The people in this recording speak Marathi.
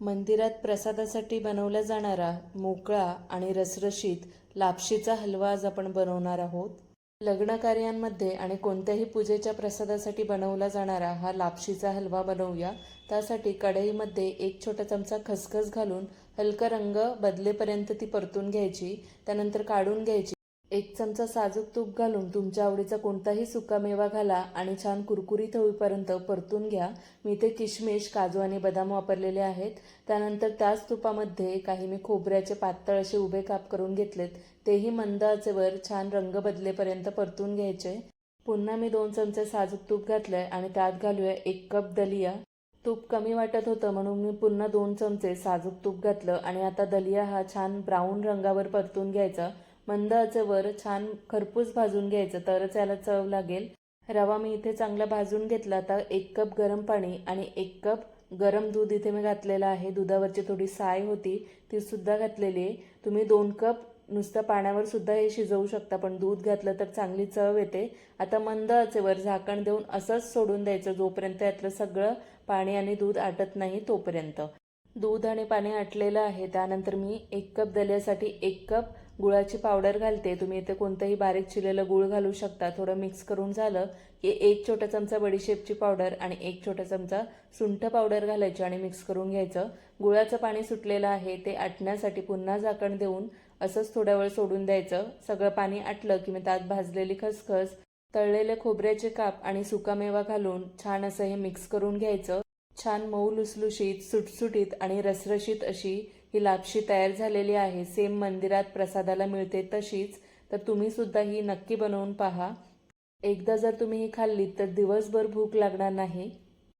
मंदिरात प्रसादासाठी बनवला जाणारा मोकळा आणि रसरशीत लापशीचा हलवा आज आपण बनवणार आहोत. लग्न कार्यांमध्ये आणि कोणत्याही पूजेच्या प्रसादासाठी बनवला जाणारा हा लापशीचा हलवा बनवूया. त्यासाठी कढईमध्ये 1 छोटा चमचा खसखस घालून हलका रंग बदलेपर्यंत ती परतून घ्यायची. त्यानंतर काढून घ्यायची. 1 चमचा साजूक तूप घालून तुमच्या आवडीचा कोणताही सुकामेवा घाला आणि छान कुरकुरीत होईपर्यंत परतून घ्या. मी इथे किशमिश, काजू आणि बदाम वापरलेले आहेत. त्यानंतर त्याच तुपामध्ये काही मी खोबऱ्याचे पातळ असे उभे काप करून घेतलेत. तेही मंद आचेवर छान रंग बदलेपर्यंत परतून घ्यायचे. पुन्हा मी 2 चमचे साजूक तूप घातलंय आणि त्यात घालूया 1 कप दलिया. तूप कमी वाटत होतं म्हणून मी पुन्हा 2 चमचे साजूक तूप घातलं आणि आता दलिया हा छान ब्राऊन रंगावर परतून घ्यायचा. मंद आचेवर छान खरपूस भाजून घ्यायचं, तरच याला चव लागेल. रवा मी इथे चांगला भाजून घेतला. आता 1 कप गरम पाणी आणि 1 कप गरम दूध इथे मी घातलेलं आहे. दुधावरची थोडी साय होती ती सुद्धा घातलेली आहे. तुम्ही 2 कप नुसतं पाण्यावर सुद्धा हे शिजवू शकता, पण दूध घातलं तर चांगली चव येते. आता मंद आचेवर झाकण देऊन असंच सोडून द्यायचं जोपर्यंत यातलं सगळं पाणी आणि दूध आटत नाही तोपर्यंत. दूध आणि पाणी आटलेलं आहे. त्यानंतर मी 1 कप दल्यासाठी 1 कप गुळाची पावडर घालते. तुम्ही इथे कोणतंही बारीक चिरलेलं गुळ घालू शकता. थोडं मिक्स करून झालं की 1 छोटा चमचा बडीशेपची पावडर आणि 1 छोटा चमचा सुंठ पावडर घालायची आणि मिक्स करून घ्यायचं. गुळाचं पाणी सुटलेलं आहे ते आटण्यासाठी पुन्हा झाकण देऊन असंच थोड्या वेळ सोडून द्यायचं. सगळं पाणी आटलं की मी त्यात भाजलेली खसखस, तळलेले खोबऱ्याचे काप आणि सुकामेवा घालून छान असं हे मिक्स करून घ्यायचं. छान मऊ लुसलुशीत, सुटसुटीत आणि रसरशीत अशी ही लापशी तयार झालेली आहे. सेम मंदिरात प्रसादाला मिळते तशीच. तर तुम्ही सुद्धा ही नक्की बनवून पहा. एकदा जर तुम्ही ही खाल्लीत तर दिवसभर भूक लागणार नाही.